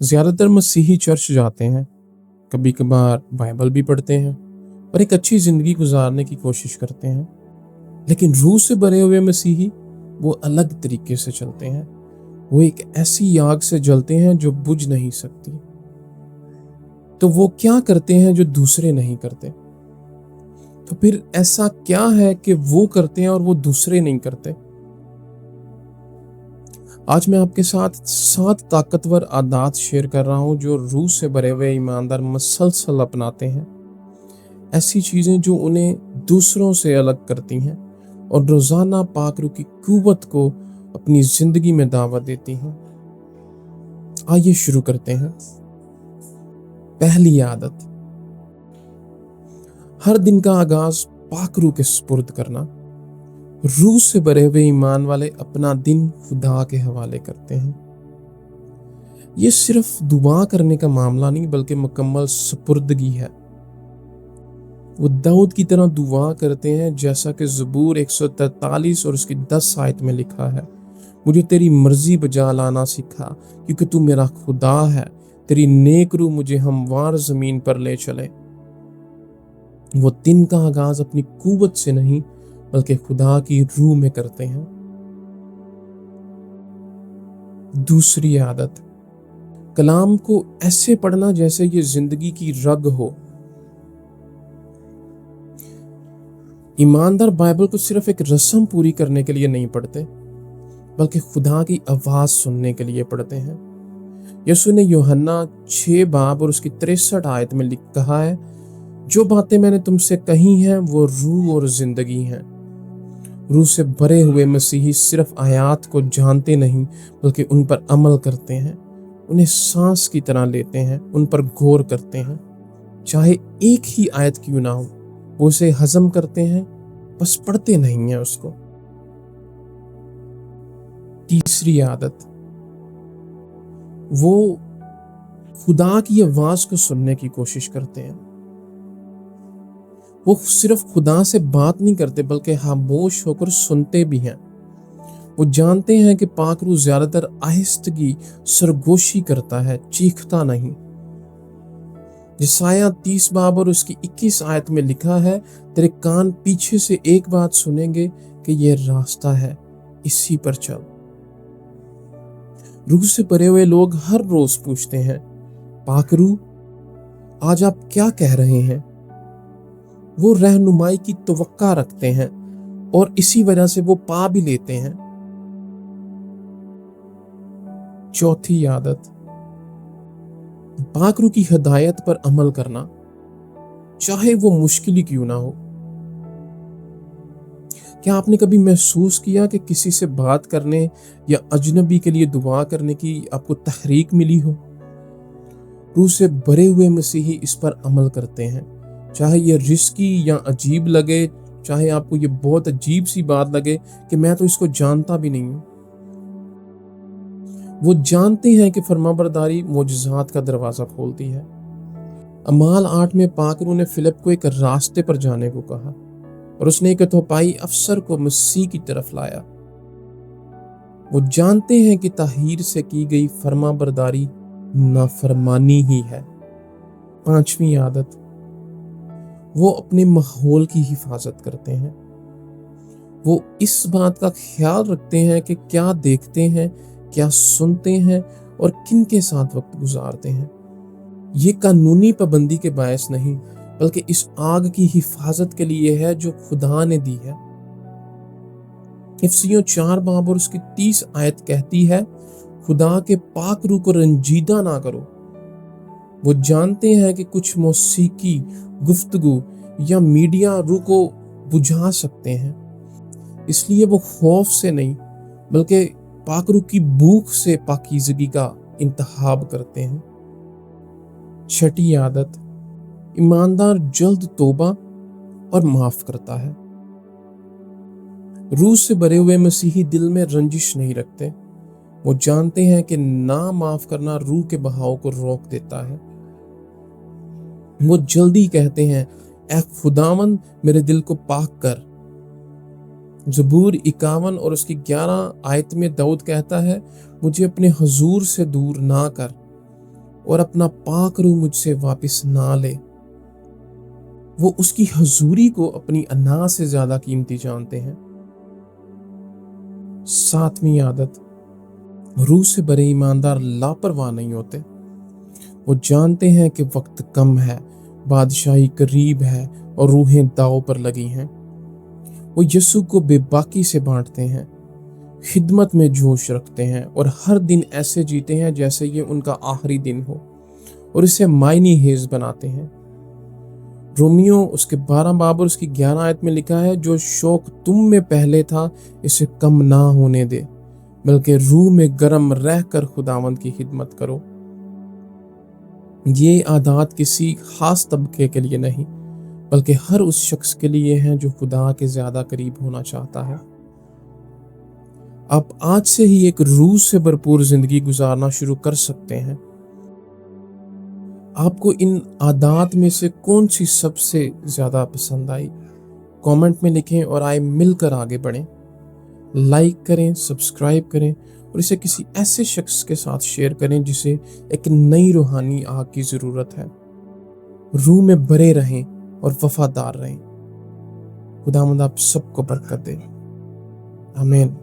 ज़्यादातर मसीही चर्च जाते हैं, कभी कभार बाइबल भी पढ़ते हैं और एक अच्छी ज़िंदगी गुजारने की कोशिश करते हैं। लेकिन रूह से भरे हुए मसीही वो अलग तरीके से चलते हैं। वो एक ऐसी आग से जलते हैं जो बुझ नहीं सकती। तो वो क्या करते हैं जो दूसरे नहीं करते? तो फिर ऐसा क्या है कि वो करते हैं और वो दूसरे नहीं करते? आज मैं आपके साथ 7 ताकतवर आदत शेयर कर रहा हूं जो रूह से भरे हुए ईमानदार मसलसल अपनाते हैं। ऐसी चीजें जो उन्हें दूसरों से अलग करती हैं और रोजाना पाक रूह की कुव्वत को अपनी जिंदगी में दावत देती हैं। आइए शुरू करते हैं। पहली आदत, हर दिन का आगाज पाक रूह के सुपुर्द करना। रूह से भरे हुए ईमान वाले अपना दिन खुदा के हवाले करते हैं। ये सिर्फ दुआ करने का मामला नहीं बल्कि मुकम्मल सुपुर्दगी है। वो दाऊद की तरह दुआ करते हैं जैसा कि ज़बूर 143 और उसकी 10 आयत में लिखा है, मुझे तेरी मर्जी बजा लाना सिखा क्योंकि तू मेरा खुदा है। तेरी नेक रूह मुझे हमवार जमीन पर ले चले। वो दिन का आगाज अपनी कुव्वत से नहीं बल्कि खुदा की रूह में करते हैं। दूसरी आदत, कलाम को ऐसे पढ़ना जैसे ये जिंदगी की रग हो। ईमानदार बाइबल को सिर्फ एक रस्म पूरी करने के लिए नहीं पढ़ते बल्कि खुदा की आवाज सुनने के लिए पढ़ते हैं। यीशु ने यूहन्ना 6 बाब और उसकी 63 आयत में कहा है, जो बातें मैंने तुमसे कही हैं वो रूह और जिंदगी हैं। रूह से भरे हुए मसीही सिर्फ आयात को जानते नहीं बल्कि उन पर अमल करते हैं, उन्हें सांस की तरह लेते हैं, उन पर गौर करते हैं। चाहे एक ही आयत क्यों ना हो, वो उसे हजम करते हैं, बस पढ़ते नहीं हैं उसको। तीसरी आदत, वो खुदा की आवाज को सुनने की कोशिश करते हैं। वो सिर्फ खुदा से बात नहीं करते बल्कि खामोश होकर सुनते भी हैं। वो जानते हैं कि पाक रूह ज्यादातर आहिस्तगी सरगोशी करता है, चीखता नहीं। यशायाह 30 बाब और उसकी 21 आयत में लिखा है, तेरे कान पीछे से एक बात सुनेंगे कि ये रास्ता है, इसी पर चल। रूह से भरे हुए लोग हर रोज पूछते हैं, पाक रूह आज आप क्या कह रहे हैं? वो रहनुमाई की तवक्का रखते हैं और इसी वजह से वो पा भी लेते हैं। चौथी आदत, पाक रूह की हिदायत पर अमल करना, चाहे वो मुश्किल ही क्यों ना हो। क्या आपने कभी महसूस किया कि किसी से बात करने या अजनबी के लिए दुआ करने की आपको तहरीक मिली हो? रूह से भरे हुए मसीही इस पर अमल करते हैं, चाहे ये रिस्की या अजीब लगे, चाहे आपको ये बहुत अजीब सी बात लगे कि मैं तो इसको जानता भी नहीं हूं। वो जानते हैं कि फरमाबरदारी मोजज़ात का दरवाजा खोलती है। अमाल 8 में पाक रूह ने फिलिप को एक रास्ते पर जाने को कहा और उसने एक इथोपियाई अफसर को मसीह की तरफ लाया। वो जानते हैं कि ताहीर से की गई फरमाबरदारी नाफरमानी ही है। पांचवी आदत, वो अपने माहौल की हिफाजत करते हैं। वो इस बात का ख्याल रखते हैं कि क्या देखते हैं, क्या सुनते हैं और किन के साथ वक्त गुजारते हैं। ये कानूनी पाबंदी के बायस नहीं बल्कि इस आग की हिफाजत के लिए है जो खुदा ने दी है। इफिसियों 4 बाब और उसकी 30 आयत कहती है, खुदा के पाक रूह को रंजीदा ना करो। वो जानते हैं कि कुछ मौसीकी, गुफ्तगू या मीडिया रूह को बुझा सकते हैं, इसलिए वो खौफ से नहीं बल्कि पाक रूह की भूख से पाकीज़गी का इंतखाब करते हैं। छठी आदत, ईमानदार जल्द तौबा और माफ करता है। रूह से भरे हुए मसीही दिल में रंजिश नहीं रखते। वो जानते हैं कि ना माफ करना रूह के बहाव को रोक देता है। वो जल्दी कहते हैं, ऐ खुदावन मेरे दिल को पाक कर। ज़बूर 51 और उसकी 11 आयत में दाऊद कहता है, मुझे अपने हुजूर से दूर ना कर। और अपना पाक रूह मुझसे वापस ना ले। वो उसकी हजूरी को अपनी अना से ज्यादा कीमती जानते हैं। 7वीं आदत, रूह से भरे ईमानदार लापरवाह नहीं होते। वो जानते हैं कि वक्त कम है, बादशाही करीब है और रूहें दांव पर लगी हैं। वो यीशु को बेबाकी से बांटते हैं, खिदमत में जोश रखते हैं और हर दिन ऐसे जीते हैं जैसे ये उनका आखिरी दिन हो, और इसे मायने हेज बनाते हैं। रोमियो उसके 12 बाब और उसकी 11 आयत में लिखा है, जो शौक तुम में पहले था इसे कम ना होने दे, बल्कि रूह में गर्म रहकर खुदावंद की खिदमत करो। ये आदत किसी खास तबके के लिए नहीं, बल्कि हर उस शख्स के लिए है जो खुदा के ज्यादा करीब होना चाहता है। आप आज से ही एक रूह से भरपूर जिंदगी गुजारना शुरू कर सकते हैं। आपको इन आदत में से कौन सी सबसे ज्यादा पसंद आई? कमेंट में लिखें और आए मिलकर आगे बढ़ें। लाइक करें, सब्सक्राइब करें और इसे किसी ऐसे शख्स के साथ शेयर करें जिसे एक नई रूहानी आग की जरूरत है। रूह में भरे रहें और वफादार रहें। खुदावंद आप सबको बरकत दे। आमीन।